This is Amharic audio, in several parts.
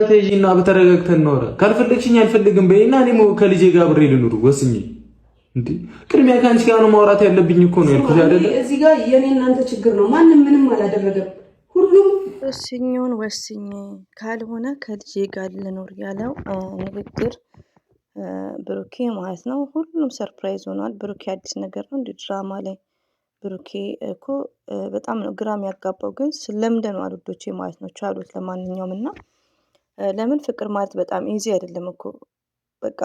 ተይጂና በተረጋግተን ነው። ካልፈለግሽኝ አልፈልግም በይና እኔም ከልጄ ጋር አብሬ ልኑር ወስኜ። እንዴ ቅድሚያ ከአንቺ ጋር ነው ማውራት ያለብኝ እኮ ነው ያልኩሽ አይደለ? እዚህ ጋር የኔ እናንተ ችግር ነው። ማንም ምንም አላደረገም። ሁሉም ወስኜውን ወስኜ ካልሆነ ከልጄ ጋር ልኑር ያለው ንግግር ብሩኬ ማለት ነው። ሁሉም ሰርፕራይዝ ሆኗል። ብሩኬ አዲስ ነገር ነው እንደ ድራማ ላይ ብሩኬ እኮ በጣም ነው ግራም ያጋባው። ግን ስለምደነዋል ውዶቼ ማለት ነው። ቻሉት ለማንኛውም እና ለምን ፍቅር ማለት በጣም ኢዚ አይደለም እኮ በቃ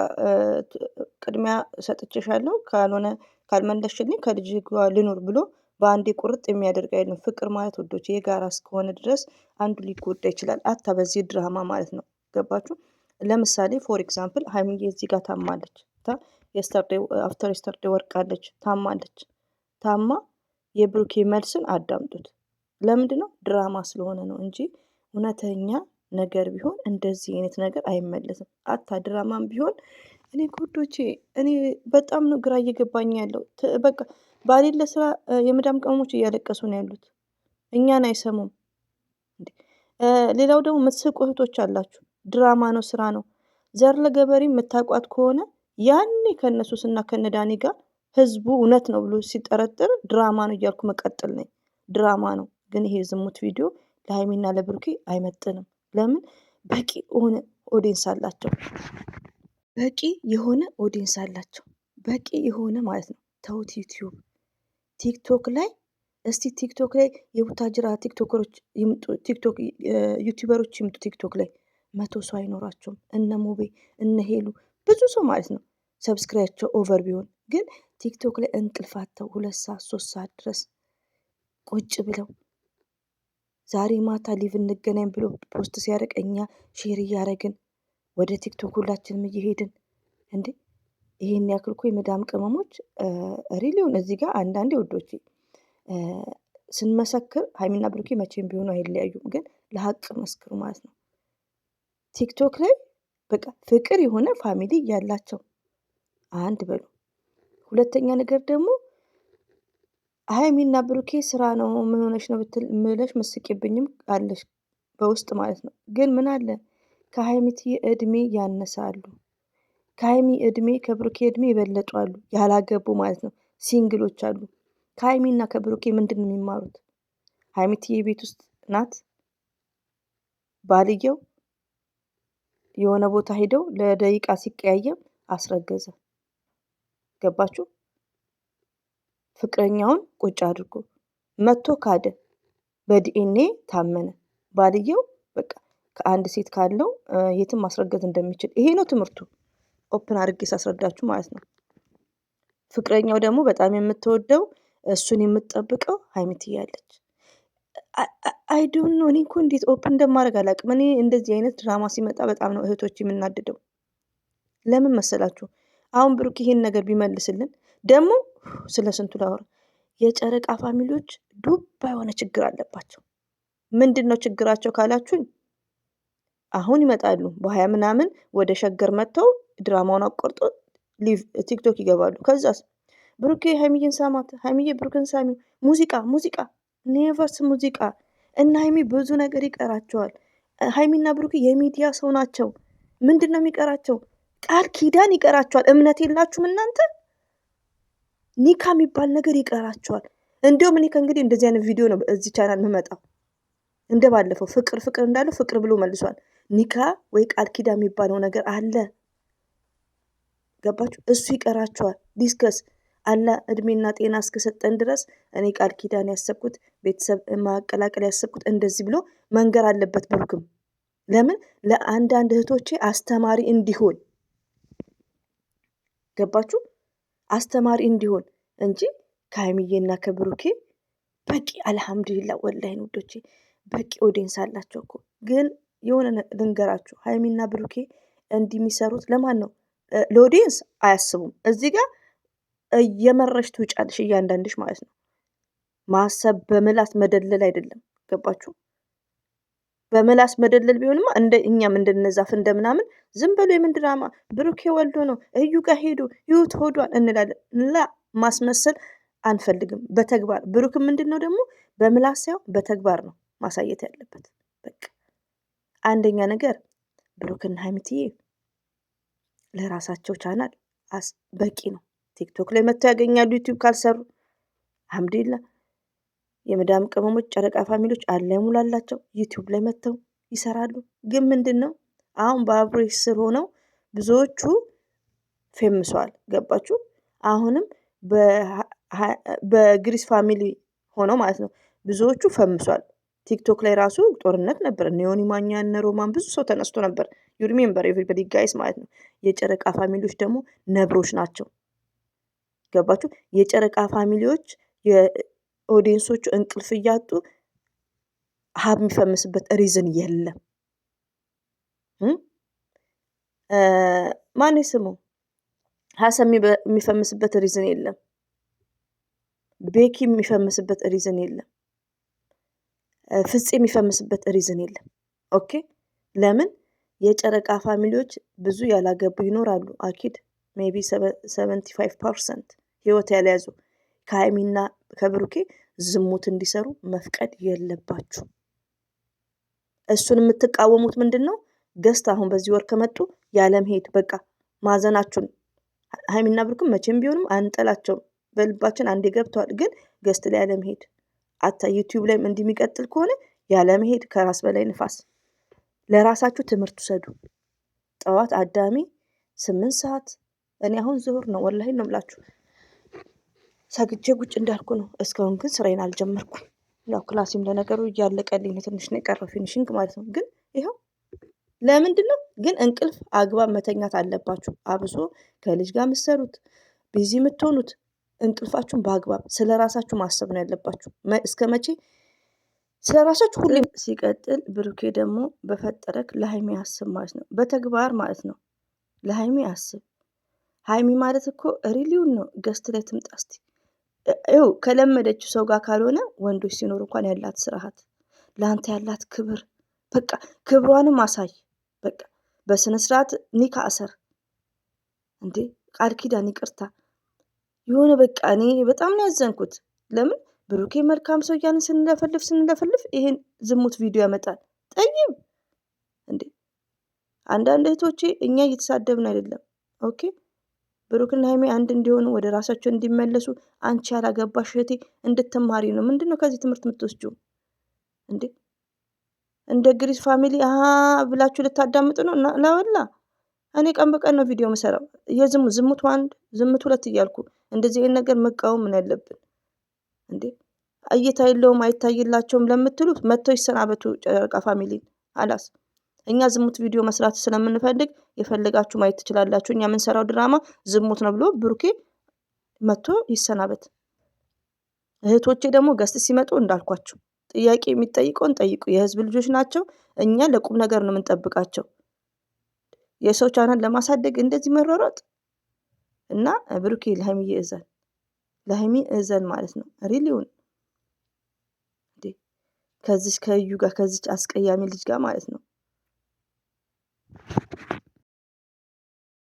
ቅድሚያ ሰጥቼሻለሁ ካልሆነ ካልመለስሽልኝ ከልጅ ጋር ልኑር ብሎ በአንዴ ቁርጥ የሚያደርግ አይደለም። ፍቅር ማለት ውዶቼ የጋራ እስከሆነ ድረስ አንዱ ሊጎዳ ይችላል። አታ በዚህ ድራማ ማለት ነው። ገባችሁ? ለምሳሌ ፎር ኤግዛምፕል ሀይሚዬ እዚህ ጋር ታማለች። አፍተር የስተርዴ ወርቃለች፣ ታማለች። ታማ የብሩኬ መልስን አዳምጡት። ለምንድን ነው? ድራማ ስለሆነ ነው እንጂ እውነተኛ ነገር ቢሆን እንደዚህ አይነት ነገር አይመለስም። አታ ድራማም ቢሆን እኔ ጉዶቼ እኔ በጣም ነው ግራ እየገባኝ ያለው። በቃ ባሌለ ስራ የመዳም ቅመሞች እያለቀሱ ነው ያሉት። እኛን አይሰሙም። ሌላው ደግሞ የምትስቁ እህቶች አላችሁ። ድራማ ነው፣ ስራ ነው። ዘር ለገበሬ የምታውቋት ከሆነ ያኔ ከነሱስና ከነዳኒ ጋር ህዝቡ እውነት ነው ብሎ ሲጠረጥር ድራማ ነው እያልኩ መቀጠል ነኝ። ድራማ ነው። ግን ይሄ ዝሙት ቪዲዮ ለሀይሚና ለብሩኬ አይመጥንም። ለምን? በቂ የሆነ ኦዲየንስ አላቸው። በቂ የሆነ ኦዲየንስ አላቸው። በቂ የሆነ ማለት ነው። ተውት። ቲክቶክ ላይ እስቲ ቲክቶክ ላይ የቡታጅራ ቲክቶከሮች ይምጡ፣ ቲክቶክ ዩቲዩበሮች ይምጡ። ቲክቶክ ላይ 100 ሰው አይኖራቸውም። እነ ሙቤ እነ ሄሉ ብዙ ሰው ማለት ነው። ሰብስክራይባቸው ኦቨር ቢሆን ግን ቲክቶክ ላይ እንቅልፋተው 2 ሰዓት 3 ሰዓት ድረስ ቁጭ ብለው ዛሬ ማታ ሊቭ እንገናኝ ብሎ ፖስት ሲያደርግ እኛ ሼር እያደረግን ወደ ቲክቶክ ሁላችንም እየሄድን እንዴ! ይሄን ያክል እኮ የመዳም ቅመሞች ሪሊውን እዚህ ጋር አንዳንዴ ወዶች ስንመሰክር ሀይሚና ብሩኬ መቼም ቢሆኑ አይለያዩም። ግን ለሀቅ መስክሩ ማለት ነው። ቲክቶክ ላይ በቃ ፍቅር የሆነ ፋሚሊ ያላቸው አንድ በሉ። ሁለተኛ ነገር ደግሞ ሀይሚና ብሩኬ ስራ ነው ምን ሆነሽ ነው ብትልሽ መስቂብኝም አለሽ በውስጥ ማለት ነው። ግን ምን አለ ከሀይሚት እድሜ ያነሳሉ፣ ከሀይሚ እድሜ ከብሩኬ እድሜ ይበለጡ አሉ፣ ያላገቡ ማለት ነው። ሲንግሎች አሉ። ከሀይሚና ከብሩኬ ምንድን ነው የሚማሩት? ሀይሚት የቤት ውስጥ ናት። ባልየው የሆነ ቦታ ሄደው ለደቂቃ ሲቀያየም አስረገዘ። ገባችሁ? ፍቅረኛውን ቁጭ አድርጎ መቶ ካደ፣ በዲኤንኤ ታመነ። ባልየው በቃ ከአንድ ሴት ካለው የትም ማስረገዝ እንደሚችል ይሄ ነው ትምህርቱ። ኦፕን አድርጌ ሳስረዳችሁ ማለት ነው። ፍቅረኛው ደግሞ በጣም የምትወደው እሱን የምትጠብቀው ሀይሚት እያለች አይዶን ነው። እኔ እኮ እንዴት ኦፕን እንደማድረግ አላውቅም። እኔ እንደዚህ አይነት ድራማ ሲመጣ በጣም ነው እህቶች የምናድደው። ለምን መሰላችሁ? አሁን ብሩክ ይሄን ነገር ቢመልስልን ደግሞ ስለ ስንቱ ላወራ። የጨረቃ ፋሚሊዎች ዱባ የሆነ ችግር አለባቸው። ምንድን ነው ችግራቸው ካላችሁኝ፣ አሁን ይመጣሉ በ20 ምናምን ወደ ሸገር መጥተው ድራማውን አቆርጦ ቲክቶክ ይገባሉ። ከዛስ ብሩኬ ሀይሚዬን ሳማት፣ ሀይሚዬ ብሩክን ሳሚ፣ ሙዚቃ ኔቨርስ ሙዚቃ እና ሀይሚ ብዙ ነገር ይቀራቸዋል። ሀይሚና ብሩኬ የሚዲያ ሰው ናቸው። ምንድን ነው የሚቀራቸው? ቃል ኪዳን ይቀራቸዋል። እምነት የላችሁም እናንተ? ኒካ የሚባል ነገር ይቀራቸዋል። እንዲሁም እኔ ከእንግዲህ እንደዚህ አይነት ቪዲዮ ነው እዚህ ቻናል የምመጣው። እንደ ባለፈው ፍቅር እንዳለው ፍቅር ብሎ መልሷል። ኒካ ወይ ቃል ኪዳን የሚባለው ነገር አለ። ገባችሁ? እሱ ይቀራቸዋል። ዲስከስ አላ እድሜና ጤና እስከሰጠን ድረስ እኔ ቃል ኪዳን ያሰብኩት ቤተሰብ ማቀላቀል ያሰብኩት እንደዚህ ብሎ መንገር አለበት ብሩክም። ለምን ለአንዳንድ እህቶቼ አስተማሪ እንዲሆን ገባችሁ? አስተማሪ እንዲሆን እንጂ ከሀይሚዬና ከብሩኬ በቂ አልሐምዱሊላ ወላሂ ውዶቼ በቂ ኦዲየንስ አላቸው እኮ። ግን የሆነ ልንገራችሁ፣ ሀይሚና ብሩኬ እንዲህ የሚሰሩት ለማን ነው? ለኦዲየንስ አያስቡም። እዚህ ጋር እየመረሽ ትውጫለሽ እያንዳንድሽ ማለት ነው። ማሰብ በምላስ መደለል አይደለም። ገባችሁ? በምላስ መደለል ቢሆንማ እንደ እኛም እንደነዛፍ እንደምናምን ዝም ብሎ የምን ድራማ ብሩኬ ወልዶ ነው እዩ ጋር ሄዱ ይሁት ሆዷን እንላለን። ላ ማስመሰል አንፈልግም። በተግባር ብሩክ ምንድን ነው ደግሞ በምላስ ሳይሆን በተግባር ነው ማሳየት ያለበት። በቃ አንደኛ ነገር ብሩክና ሀይሚትዬ ለራሳቸው ቻናል በቂ ነው። ቲክቶክ ላይ መጥተው ያገኛሉ ዩቲዩብ ካልሰሩ። አልሐምዱሊላህ የመዳም ቅመሞች ጨረቃ ፋሚሊዎች አለ ሙላላቸው ዩቲዩብ ላይ መጥተው ይሰራሉ። ግን ምንድነው አሁን በአብሬሽ ስር ሆነው ብዙዎቹ ፌምሷል። ገባችሁ? አሁንም በግሪስ ፋሚሊ ሆነው ማለት ነው ብዙዎቹ ፈምሷል። ቲክቶክ ላይ ራሱ ጦርነት ነበር። እነ ዮኒ ማኛ እነ ሮማን ብዙ ሰው ተነስቶ ነበር። ዩ ሪሜምበር ኤቭሪባዲ ጋይስ ማለት ነው። የጨረቃ ፋሚሊዎች ደግሞ ነብሮች ናቸው። ገባችሁ? የጨረቃ ፋሚሊዎች የኦዲየንሶቹ እንቅልፍ እያጡ ሀብ የሚፈምስበት ሪዝን የለም። ማን ስሙ ሀሰን የሚፈምስበት ሪዝን የለም። ቤኪ የሚፈምስበት ሪዝን የለም። ፍፄ የሚፈምስበት ሪዝን የለም። ኦኬ ለምን? የጨረቃ ፋሚሊዎች ብዙ ያላገቡ ይኖራሉ። አኪድ ሜቢ 75% ህይወት ያልያዙ ከሀይሚና ከብሩኬ ዝሙት እንዲሰሩ መፍቀድ የለባችሁ። እሱን የምትቃወሙት ምንድን ነው? ገስት አሁን በዚህ ወር ከመጡ ያለመሄድ በቃ ማዘናችሁን። ሀይሚና ብሩክም መቼም ቢሆንም አንጠላቸውም፣ በልባችን አንዴ ገብተዋል። ግን ገስት ላይ ያለመሄድ አታ ዩቲዩብ ላይም እንዲህ የሚቀጥል ከሆነ ያለመሄድ ከራስ በላይ ንፋስ። ለራሳችሁ ትምህርት ውሰዱ። ጠዋት አዳሚ 8 ሰዓት እኔ አሁን ዙሁር ነው ወላሂ ነው የምላችሁ ሰግጄ ቁጭ እንዳልኩ ነው። እስካሁን ግን ስራዬን አልጀመርኩም። ያው ክላሲም ለነገሩ እያለቀልኝ ነው፣ ትንሽ ነው የቀረው ፊኒሽንግ ማለት ነው። ግን ይኸው ለምንድን ነው ግን እንቅልፍ አግባብ መተኛት አለባችሁ። አብሶ ከልጅ ጋር የምትሰሩት ቢዚ የምትሆኑት እንቅልፋችሁን በአግባብ ስለ ራሳችሁ ማሰብ ነው ያለባችሁ። እስከ መቼ ስለ ራሳችሁ ሁሌም። ሲቀጥል ብሩኬ ደግሞ በፈጠረክ ለሀይሚ አስብ ማለት ነው፣ በተግባር ማለት ነው። ለሀይሚ አስብ። ሀይሚ ማለት እኮ ሪሊውን ነው። ገስት ላይ ትምጣ እስቲ። ይኸው ከለመደችው ሰው ጋር ካልሆነ ወንዶች ሲኖሩ እንኳን ያላት ስርዓት፣ ለአንተ ያላት ክብር፣ በቃ ክብሯንም አሳይ። በቃ በስነ ስርዓት ኒካ አሰር እንዴ፣ ቃል ኪዳን ይቅርታ የሆነ በቃ እኔ በጣም ነው ያዘንኩት። ለምን ብሩኬ መልካም ሰው እያልን ስንለፈልፍ ይሄን ዝሙት ቪዲዮ ያመጣል። ጠይም እንዴ አንዳንድ እህቶቼ እኛ እየተሳደብን አይደለም። ኦኬ ብሩክና ሀይሚ አንድ እንዲሆኑ ወደ ራሳቸው እንዲመለሱ አንቺ ያላገባሽ እህቴ እንድትማሪ ነው። ምንድን ነው ከዚህ ትምህርት የምትወስጂው እንዴ? እንደ ግሪስ ፋሚሊ ብላችሁ ልታዳምጡ ነው? ለወላ እኔ ቀን በቀን ነው ቪዲዮ የምሰራው ዝሙት 1 ዝሙት 2 እያልኩ እንደዚህ አይነት ነገር መቃወም ምን ያለብን እንዴ? እይታ የለውም አይታይላቸውም ለምትሉት መጥተው ይሰናበቱ ጨረቃ ፋሚሊ። አላስ እኛ ዝሙት ቪዲዮ መስራት ስለምንፈልግ የፈለጋችሁ ማየት ትችላላችሁ። እኛ የምንሰራው ድራማ ዝሙት ነው ብሎ ብሩኬ መጥቶ ይሰናበት። እህቶቼ ደግሞ ገስት ሲመጡ እንዳልኳችሁ ጥያቄ የሚጠይቀውን ጠይቁ። የህዝብ ልጆች ናቸው። እኛ ለቁም ነገር ነው የምንጠብቃቸው። የሰው ቻናል ለማሳደግ እንደዚህ መሯሯጥ እና ብሩኬ ለሀይሚ እዘን ማለት ነው። ሪሊውን ከዚች ከዩ ጋር ከዚች አስቀያሚ ልጅ ጋር ማለት ነው።